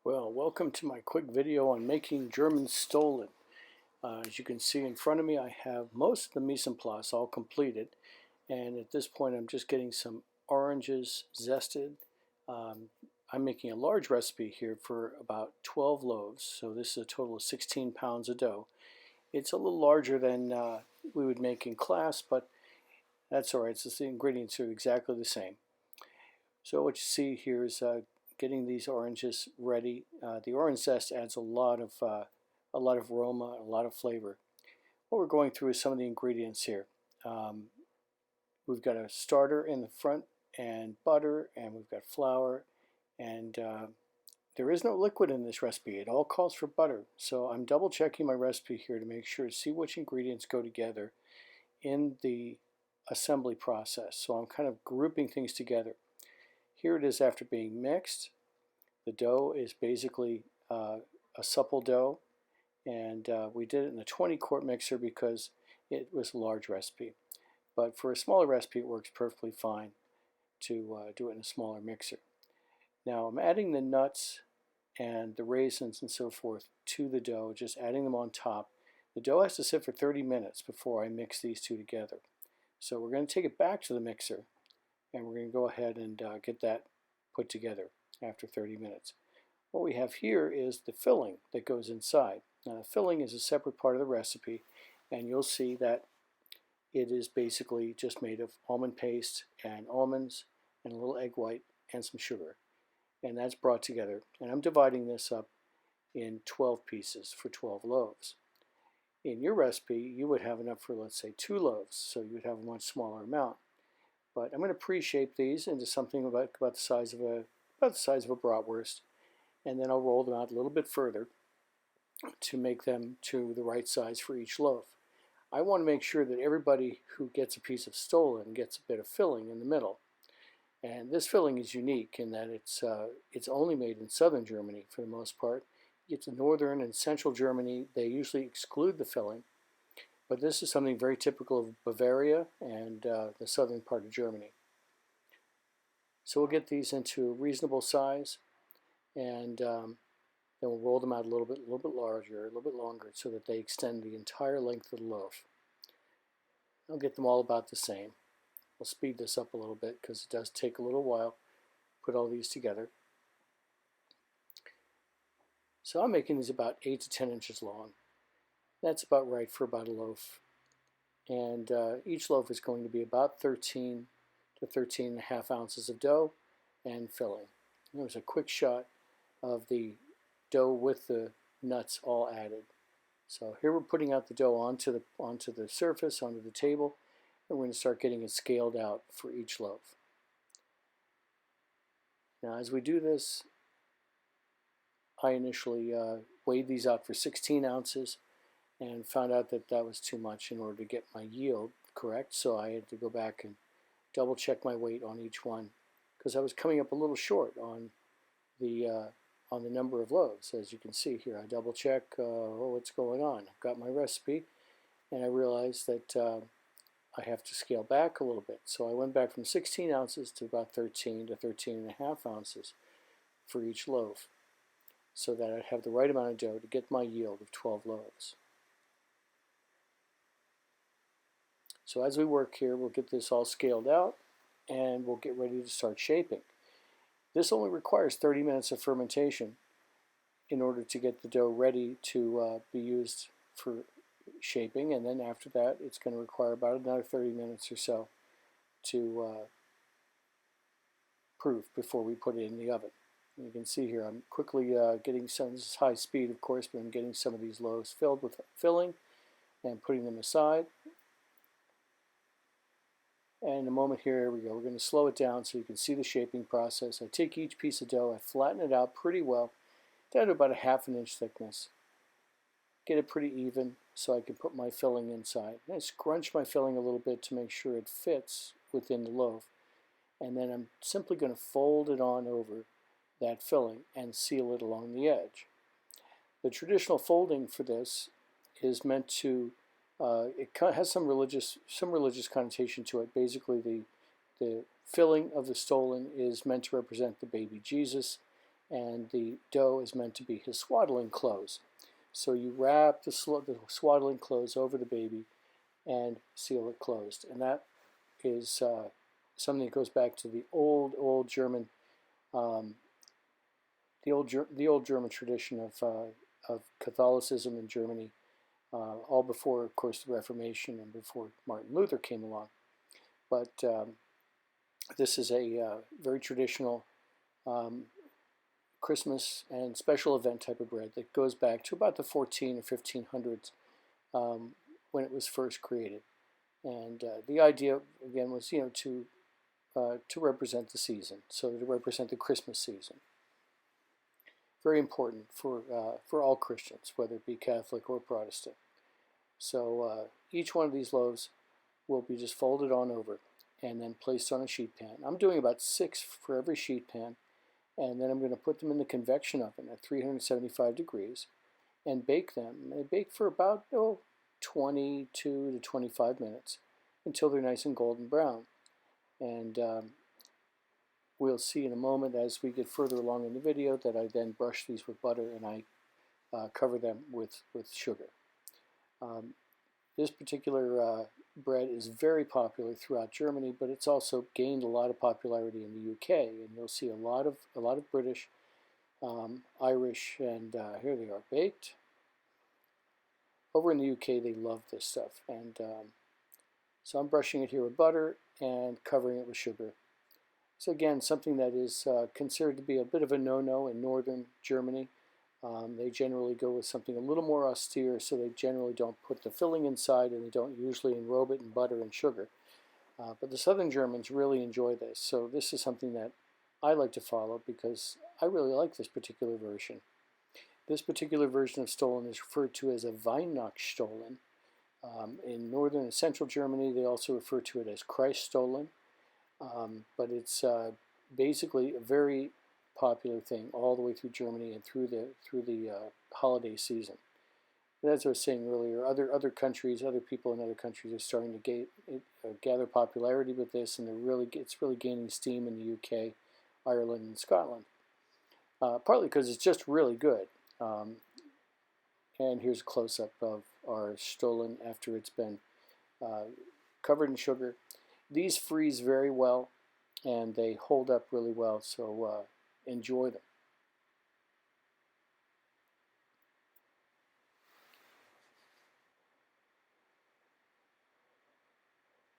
Well, welcome to my quick video on making German Stollen. As you can see in front of me, I have most of the mise en place all completed, and at this point I'm just getting some oranges zested. I'm making a large recipe here for about 12 loaves, so this is a total of 16 pounds of dough. It's a little larger than we would make in class, but that's alright, since the ingredients are exactly the same. So what you see here is getting these oranges ready. The orange zest adds a lot of aroma, a lot of flavor. What we're going through is some of the ingredients here. We've got a starter in the front and butter, and we've got flour, and there is no liquid in this recipe. It all calls for butter. So I'm double checking my recipe here to make sure to see which ingredients go together in the assembly process. So I'm kind of grouping things together. Here it is after being mixed. The dough is basically a supple dough, and we did it in a 20-quart mixer because it was a large recipe. But for a smaller recipe, it works perfectly fine to do it in a smaller mixer. Now I'm adding the nuts and the raisins and so forth to the dough, just adding them on top. The dough has to sit for 30 minutes before I mix these two together. So we're going to take it back to the mixer, and we're going to go ahead and get that put together after 30 minutes. What we have here is the filling that goes inside. Now the filling is a separate part of the recipe, and you'll see that it is basically just made of almond paste and almonds and a little egg white and some sugar. And that's brought together. And I'm dividing this up in 12 pieces for 12 loaves. In your recipe, you would have enough for, let's say, 2 loaves, so you would have a much smaller amount. But I'm going to pre-shape these into something about the size of a bratwurst, and then I'll roll them out a little bit further to make them to the right size for each loaf. I want to make sure that everybody who gets a piece of Stollen gets a bit of filling in the middle. And this filling is unique in that it's only made in southern Germany for the most part. You get to northern and central Germany, they usually exclude the filling. But this is something very typical of Bavaria and the southern part of Germany. So we'll get these into a reasonable size, and then we'll roll them out a little bit larger, a little bit longer, so that they extend the entire length of the loaf. I'll get them all about the same. I'll speed this up a little bit because it does take a little while to put all these together. So I'm making these about 8 to 10 inches long. That's about right for about a loaf. And each loaf is going to be about 13 to 13 and a half ounces of dough and filling. There's a quick shot of the dough with the nuts all added. So here we're putting out the dough onto the surface, onto the table, and we're going to start getting it scaled out for each loaf. Now as we do this, I initially weighed these out for 16 ounces and found out that that was too much in order to get my yield correct, so I had to go back and double check my weight on each one because I was coming up a little short on the number of loaves. As you can see here, I double check what's going on. I've got my recipe, and I realized that I have to scale back a little bit. So I went back from 16 ounces to about 13 to 13 and a half ounces for each loaf, so that I'd have the right amount of dough to get my yield of 12 loaves. So as we work here, we'll get this all scaled out, and we'll get ready to start shaping. This only requires 30 minutes of fermentation in order to get the dough ready to be used for shaping, and then after that it's going to require about another 30 minutes or so to proof before we put it in the oven. And you can see here I'm quickly getting some, this is high speed of course, but I'm getting some of these loaves filled with filling and putting them aside. And in a moment here we go. We're going to slow it down so you can see the shaping process. I take each piece of dough, I flatten it out pretty well, down to about a ½ inch thickness. Get it pretty even so I can put my filling inside. And I scrunch my filling a little bit to make sure it fits within the loaf. And then I'm simply going to fold it on over that filling and seal it along the edge. The traditional folding for this is meant to it has some religious connotation to it. Basically, the filling of the Stollen is meant to represent the baby Jesus, and the dough is meant to be his swaddling clothes. So you wrap the swaddling clothes over the baby and seal it closed. And that is something that goes back to the old German, the old German tradition of Catholicism in Germany, all before, of course, the Reformation and before Martin Luther came along. But this is a very traditional Christmas and special event type of bread that goes back to about the 14 or 1500s when it was first created. And the idea, again, was to represent the season, so to represent the Christmas season. Very important for all Christians, whether it be Catholic or Protestant. So each one of these loaves will be just folded on over and then placed on a sheet pan. I'm doing about 6 for every sheet pan, and then I'm going to put them in the convection oven at 375 degrees and bake them. They bake for about 22 to 25 minutes until they're nice and golden brown. And we'll see in a moment as we get further along in the video that I then brush these with butter and I cover them with sugar. This particular bread is very popular throughout Germany, but it's also gained a lot of popularity in the UK, and you'll see a lot of British, Irish, and here they are baked. Over in the UK, they love this stuff, and so I'm brushing it here with butter and covering it with sugar. So again, something that is considered to be a bit of a no-no in northern Germany. They generally go with something a little more austere, so they generally don't put the filling inside, and they don't usually enrobe it in butter and sugar. But the southern Germans really enjoy this, so this is something that I like to follow because I really like this particular version. This particular version of Stollen is referred to as a Weihnachtsstollen. In northern and central Germany, they also refer to it as Christstollen, but it's basically a very popular thing all the way through Germany and through the holiday season. And as I was saying earlier, other countries, other people in other countries are starting to gather popularity with this, and it's really gaining steam in the UK, Ireland, and Scotland. Partly because it's just really good. And here's a close-up of our Stollen after it's been covered in sugar. These freeze very well, and they hold up really well, so enjoy them.